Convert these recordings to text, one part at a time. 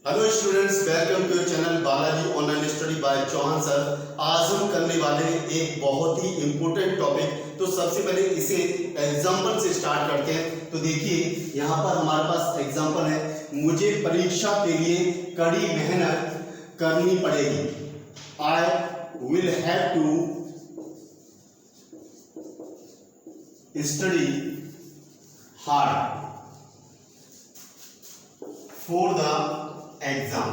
Hello students, welcome to your channel Balaji online study by Chauhan sir. आज हम करने वाले एक बहुत ही इम्पोर्टेंट टॉपिक। तो सबसे पहले इसे एग्जाम्पल से स्टार्ट करते हैं। तो देखिए यहाँ पर हमारे पास एग्जाम्पल है, मुझे परीक्षा के लिए कड़ी मेहनत करनी पड़ेगी। I will have to study hard for the exam.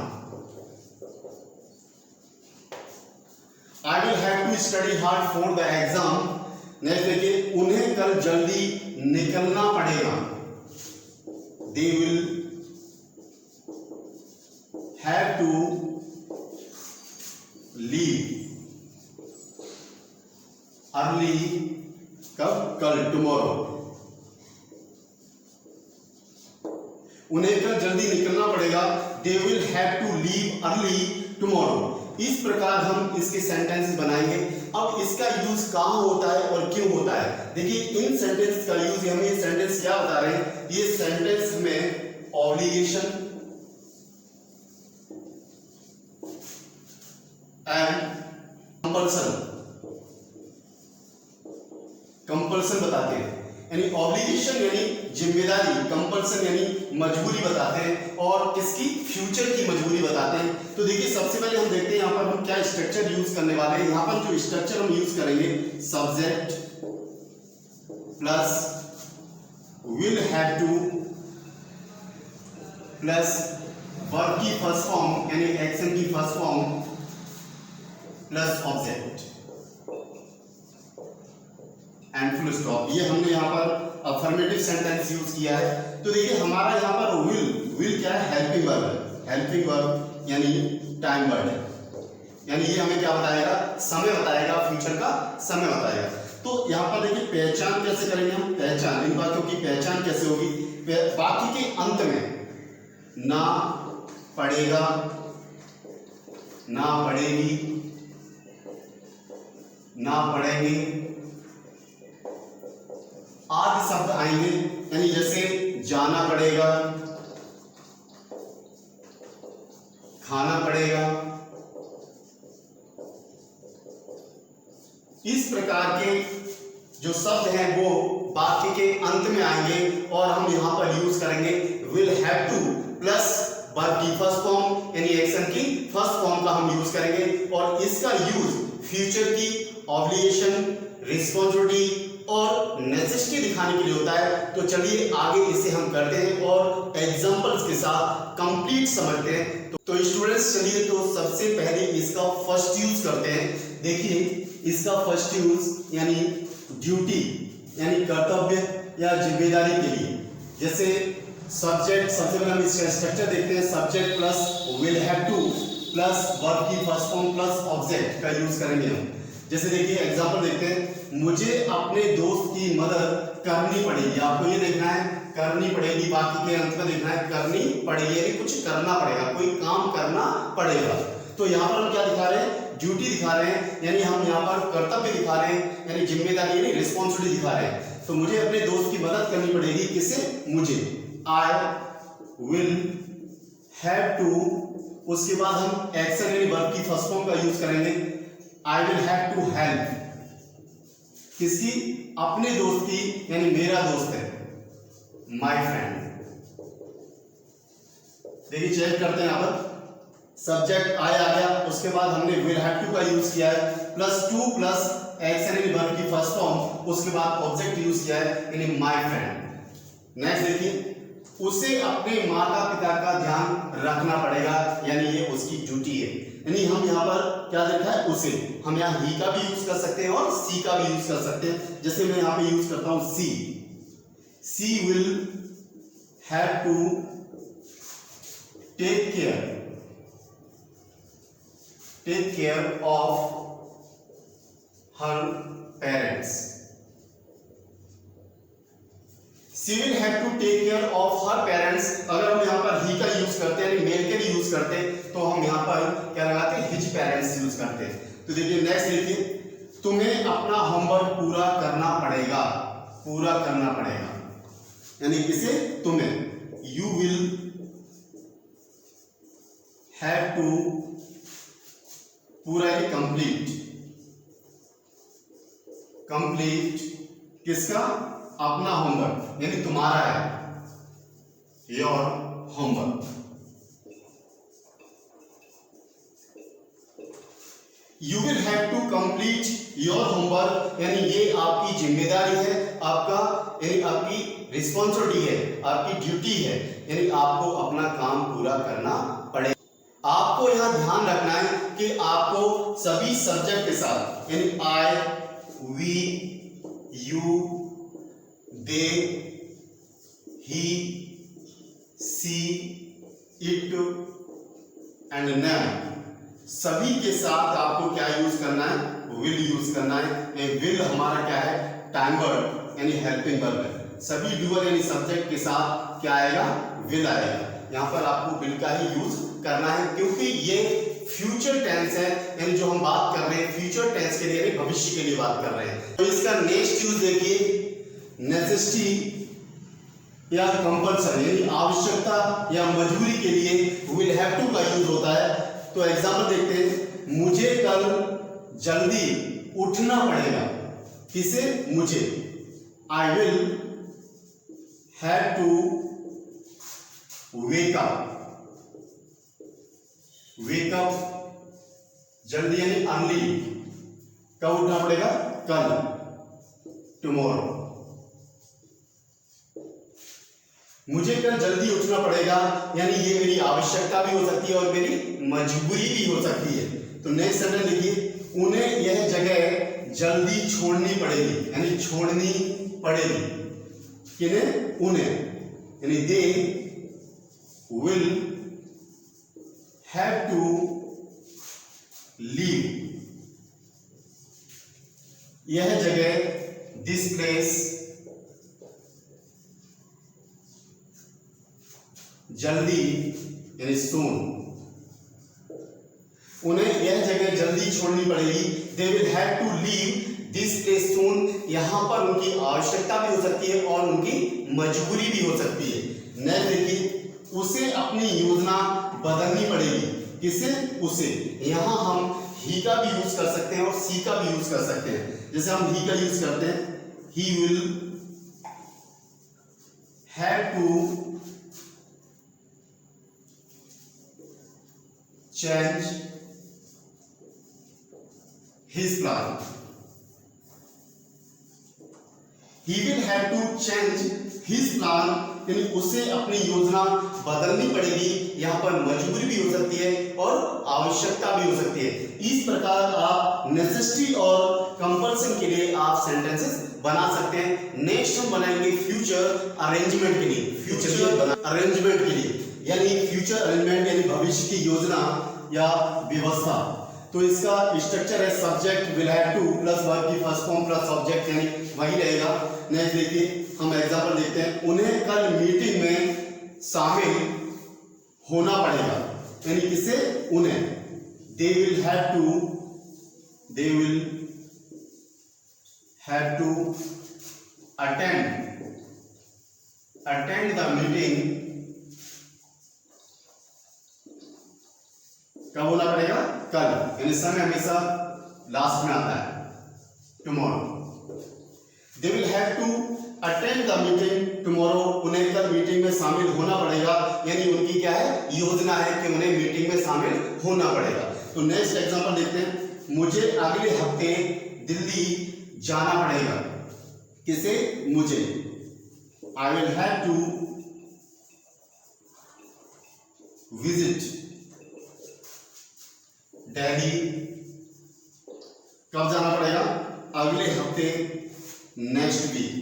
I will have to study hard for the exam. Next देखिए, उन्हें कल जल्दी निकलना पड़ेगा। They will have to leave early. कब? कल, टुमारो। उन्हें कल जल्दी निकलना पड़ेगा। They will have to leave early tomorrow. इस प्रकार हम इसके सेंटेंस बनाएंगे। अब इसका यूज कहां होता है और क्यों होता है, देखिए इन सेंटेंस का यूज, हमें ये सेंटेंस क्या बता रहे हैं, ये सेंटेंस में ऑब्लिगेशन एंड कंपल्सन बताते हैं। यानी ऑब्लिगेशन यानी जिम्मेदारी, कंपल्सन यानी मजबूरी बताते हैं, और किसकी? फ्यूचर की मजबूरी बताते हैं। तो देखिए सबसे पहले हम देखते हैं यहाँ पर हम क्या स्ट्रक्चर यूज करने वाले हैं। यहाँ पर जो स्ट्रक्चर हम यूज करेंगे, subject plus will have two plus verb की फर्स्ट फॉर्म यानी एक्शन की first form plus object and full stop. ये हमने यहाँ पर अफर्मेटिव सेंटेंस यूज किया है। तो देखिए हमारा यहाँ पर विल क्या है? हेल्पिंग वर्ब है। हेल्पिंग वर्ब यानी टाइम वर्ड है, यानी ये हमें क्या बताएगा? समय बताएगा, फ्यूचर का समय बताएगा। तो यहाँ पर देखिए पहचान कैसे करेंगे हम? पहचान, इन बातों की पहचान कैसे होगी? वाक्य के अंत में ना पड़ेगा, ना पड़ेगी, ना पड़ेंगे आदि शब्द आएंगे। यानी जैसे जाना पड़ेगा, खाना पड़ेगा। इस प्रकार के जो शब्द हैं वो वाक्य के अंत में आएंगे, और हम यहां पर यूज करेंगे will have two plus verb की फर्स्ट फॉर्म यानी एक्शन की फर्स्ट फॉर्म का हम यूज करेंगे। और इसका यूज फ्यूचर की ऑब्लिगेशन, रिस्पॉन्सिबिलिटी और नेसेसिटी दिखाने के लिए होता है। तो चलिए आगे इसे हम करते हैं और एग्जांपल्स के साथ कंप्लीट समझते हैं। तो स्टूडेंट्स चलिए, तो सबसे पहले इसका फर्स्ट यूज करते हैं। देखिए इसका फर्स्ट यूज यानी ड्यूटी यानी कर्तव्य या जिम्मेदारी के लिए। जैसे सब्जेक्ट, सबसे पहले हम इसका स्ट्रक्चर देखते हैं। Subject plus will have two plus verb की फर्स्ट फॉर्म प्लस ऑब्जेक्ट का यूज करेंगे हम। जैसे देखिए एग्जांपल देखते हैं, मुझे अपने दोस्त की मदद करनी पड़ेगी। आपको ये देखना है करनी पड़ेगी, बाकी के अंत में देखना है करनी पड़ेगी, यानी कुछ करना पड़ेगा, कोई काम करना पड़ेगा। तो यहाँ पर हम क्या दिखा रहे हैं? ड्यूटी दिखा रहे हैं, यानी हम यहाँ पर कर्तव्य दिखा रहे हैं, यानी जिम्मेदारी यानी रिस्पॉन्सिबिलिटी दिखा रहे हैं। तो मुझे अपने दोस्त की मदद करनी पड़ेगी। किससे? मुझे। आई विल हैव टू, उसके बाद हम एक्शन यानी वर्ब की फर्स्ट फॉर्म का यूज करेंगे। I will have to help किसकी? अपने दोस्त की, यानी मेरा दोस्त है, माय फ्रेंड। देखिए चेक करते हैं यहाँ पर सब्जेक्ट आ गया, उसके बाद हमने विल हैव टू का यूज किया है प्लस टू प्लस एक्शन यानी वर्ब की फर्स्ट फॉर्म, उसके बाद ऑब्जेक्ट यूज किया है यानी माय फ्रेंड। नेक्स्ट देखिए, उसे अपने माता पिता का ध्यान रखना पड़ेगा, यानी ये उसकी ड्यूटी है। यानी हम यहाँ पर क्या देखा है? उसे। हम यहाँ ही का भी यूज कर सकते हैं और सी का भी यूज कर सकते हैं। जैसे मैं यहाँ पे यूज करता हूं she. She will have to take care of her parents. She will have to take care of her parents. अगर हम यहाँ पर ही का यूज करते हैं, मेल के लिए यूज करते हैं, तो हम यहाँ पर क्या लगाते हैं? हिज पेरेंट्स यूज करते हैं। तो देखिए नेक्स्ट देखिए, तुम्हें अपना होमवर्क पूरा करना पड़ेगा, पूरा करना पड़ेगा, यानी किसे? तुम्हें। यू विल हैव टू पूरा ही कंप्लीट किसका? अपना होमवर्क, यानी तुम्हारा है, your homework. You will have to complete your homework, यानी ये आपकी जिम्मेदारी है, आपका यानी आपकी रिस्पॉन्सिबिलिटी है, आपकी ड्यूटी है, यानी आपको अपना काम पूरा करना पड़ेगा। आपको यहां ध्यान रखना है कि आपको सभी सब्जेक्ट के साथ, यानी I, we, you, they, he, she, it and them, सभी के साथ आपको क्या यूज करना है? विल यूज करना है। विल हमारा क्या है? टाइम वर्ब यानी हेल्पिंग वर्ब है। सभी डूअर यानी सब्जेक्ट के साथ क्या आएगा? विल आएगा। यहाँ पर आपको विल का ही यूज करना है, क्योंकि ये फ्यूचर टेंस है, यानी जो हम बात कर रहे हैं फ्यूचर टेंस के लिए, यानी भविष्य के लिए बात कर रहे हैं। तो इसका नेक्स्ट यूज देखिए, नेसेसिटी या कंपल्सन, यानी आवश्यकता या मजबूरी के लिए विल हैव टू का यूज होता है। तो एग्जाम्पल देखते हैं, मुझे कल जल्दी उठना पड़ेगा। किसे? मुझे। I will have to wake up जल्दी यानी अर्ली। कब उठना पड़ेगा? कल, टुमारो। मुझे कल जल्दी उठना पड़ेगा, यानी ये मेरी आवश्यकता भी हो सकती है और मेरी मजबूरी भी हो सकती है। तो नेक्स्ट सेंटेंस देखिए, उन्हें यह जगह जल्दी छोड़नी पड़ेगी, यानी छोड़नी पड़ेगी। किन्हें? उन्हें, यानी they will have to leave यह जगह, दिस प्लेस, जल्दी यानी सून। उन्हें यह जगह जल्दी छोड़नी पड़ेगी। They will have to leave this place soon. यहां पर उनकी आवश्यकता भी हो सकती है और उनकी मजबूरी भी हो सकती है। नेक्स्ट देखिए, उसे अपनी योजना बदलनी पड़ेगी। किसे? उसे। यहां हम ही का भी यूज कर सकते हैं और सी का भी यूज कर सकते हैं। जैसे हम ही का यूज करते हैं, he will have to change his plan. He will have to change his plan, यानी उसे अपनी योजना बदलनी पड़ेगी। यहाँ पर मजबूरी भी हो सकती है और आवश्यकता भी हो सकती है। इस प्रकार आप नेसेसिटी और कंपल्सन के लिए आप सेंटेंसेस बना सकते हैं। नेक्स्ट हम बनाएंगे फ्यूचर अरेंजमेंट के लिए। फ्यूचर अरेंजमेंट के लिए यानी फ्यूचर अरेंजमेंट यानी भविष्य की योजना या व्यवस्था। तो इसका स्ट्रक्चर है, subject will have two plus verb की फर्स्ट फॉर्म प्लस ऑब्जेक्ट, यानी वही रहेगा। नेक्स्ट देखिए, हम एग्जांपल देखते हैं, उन्हें कल मीटिंग में शामिल होना पड़ेगा, यानी किसे? उन्हें। They will have to attend the meeting. कब होना पड़ेगा? कल, यानी समय हमेशा लास्ट में आता है, tomorrow. They will have to attend the meeting tomorrow. उन्हें कल मीटिंग में शामिल होना पड़ेगा, यानी उनकी क्या है? योजना है कि उन्हें मीटिंग में शामिल होना पड़ेगा। तो नेक्स्ट एग्जांपल देखते हैं, मुझे अगले हफ्ते दिल्ली जाना पड़ेगा। किसे? मुझे। I will have to visit Delhi. कब जाना पड़ेगा? अगले हफ्ते, नेक्स्ट वीक।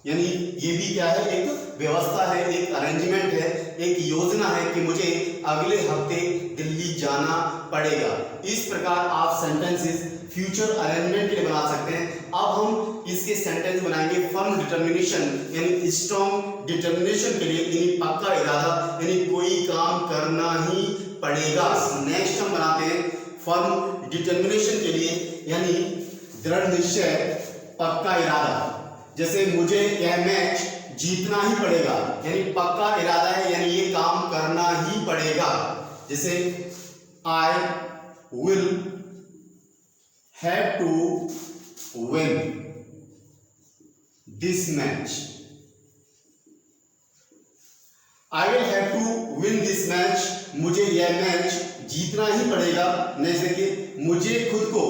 यानी ये भी क्या है? एक व्यवस्था है, एक अरेंजमेंट है, एक योजना है कि मुझे अगले हफ्ते दिल्ली जाना पड़ेगा। इस प्रकार आप सेंटेंसेस फ्यूचर अरेंजमेंट के लिए बना सकते हैं। अब हम इसके सेंटेंस बनाएंगे फर्म डिटर्मिनेशन यानी स्ट्रॉन्ग डिटर्मिनेशन के लिए, यानी पक्का इरादा, यानी कोई काम करना ही पड़ेगा। नेक्स्ट हम बनाते हैं फर्म डिटर्मिनेशन के लिए, यानी दृढ़ निश्चय, पक्का इरादा। जैसे मुझे यह मैच जीतना ही पड़ेगा, यानी पक्का इरादा है, यानी ये काम करना ही पड़ेगा। जैसे I will have to win this match, I will have to win this match, मुझे यह मैच जीतना ही पड़ेगा। नेक्स्ट देखिए, मुझे खुद को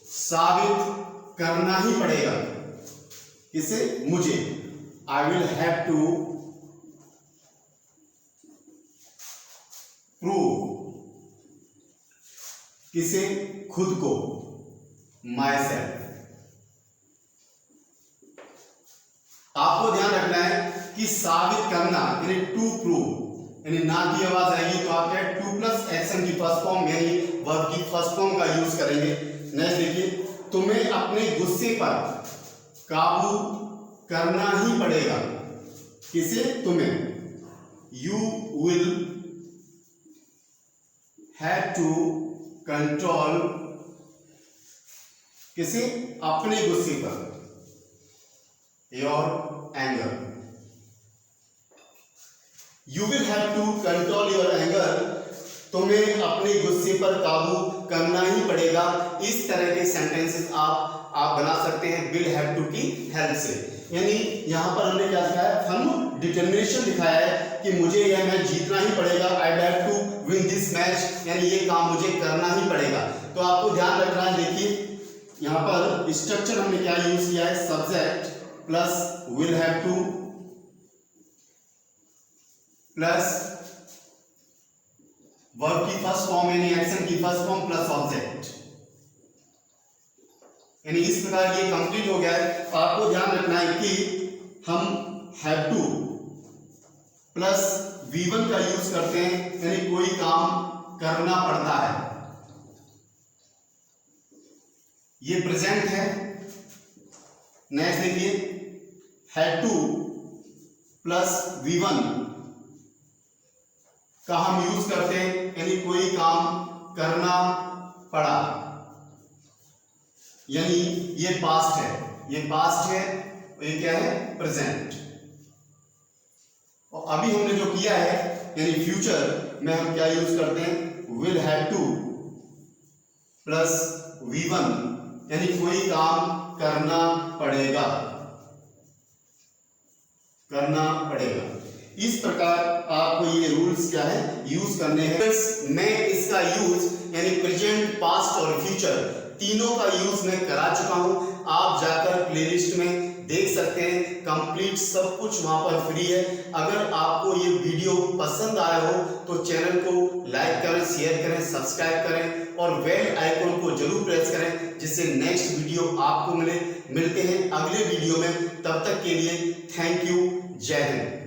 साबित करना ही पड़ेगा। किसे? मुझे। I will have to prove, किसे? खुद को, माई सेल्फ। आपको ध्यान रखना है कि साबित करना यानी टू प्रूव, यानी ना की आवाज आएगी तो आप क्या टू प्लस एक्शन की फर्स्ट फॉर्म यानी वर्ब की फर्स्ट फॉर्म का यूज करेंगे। नेक्स्ट देखिए, तुम्हें अपने गुस्से पर काबू करना ही पड़ेगा। किसे? तुम्हें। You will have to control, किसे? अपने गुस्से पर, your anger. You will have to control your anger, तुम्हें अपने गुस्से पर काबू करना ही पड़ेगा। इस तरह के सेंटेंसेस आप बना सकते हैं विल हैव टू की हेल्प से। यानी यहां पर हमने क्या दिखाया? हम डिटर्मिनेशन दिखाया है कि मुझे यह मैच जीतना ही पड़ेगा। I have to win this match, यानी ये काम मुझे करना ही पड़ेगा। तो आपको ध्यान रखना है, देखिए यहां पर स्ट्रक्चर हमने क्या यूज किया है? Subject plus will have two plus verb की फर्स्ट फॉर्म यानी एक्शन की फर्स्ट फॉर्म प्लस ऑब्जेक्ट, यानी इस प्रकार ये कंप्लीट हो गया है। आपको ध्यान रखना है कि हम हैव टू प्लस V1 का यूज करते हैं, यानी कोई काम करना पड़ता है। ये प्रेजेंट है। नेक्स्ट देखिए, हैव टू प्लस V1 का हम यूज करते हैं, यानी कोई काम करना पड़ा, यानी ये पास्ट है, ये पास्ट है और ये क्या है? प्रेजेंट। और अभी हमने जो किया है यानी फ्यूचर में हम क्या यूज करते हैं? Will have two plus V1, यानी कोई काम करना पड़ेगा, करना पड़ेगा। इस प्रकार आपको ये रूल्स क्या है? यूज करने हैं। मैं इसका यूज यानी प्रेजेंट, पास्ट और फ्यूचर तीनों का यूज मैं करा चुका हूं। आप जाकर प्लेलिस्ट में देख सकते हैं, कंप्लीट सब कुछ वहां पर फ्री है। अगर आपको ये वीडियो पसंद आया हो तो चैनल को लाइक करें, शेयर करें, सब्सक्राइब करें और बेल आइकन को जरूर प्रेस करें, जिससे नेक्स्ट वीडियो आपको मिलते हैं अगले वीडियो में। तब तक के लिए थैंक यू, जय हिंद।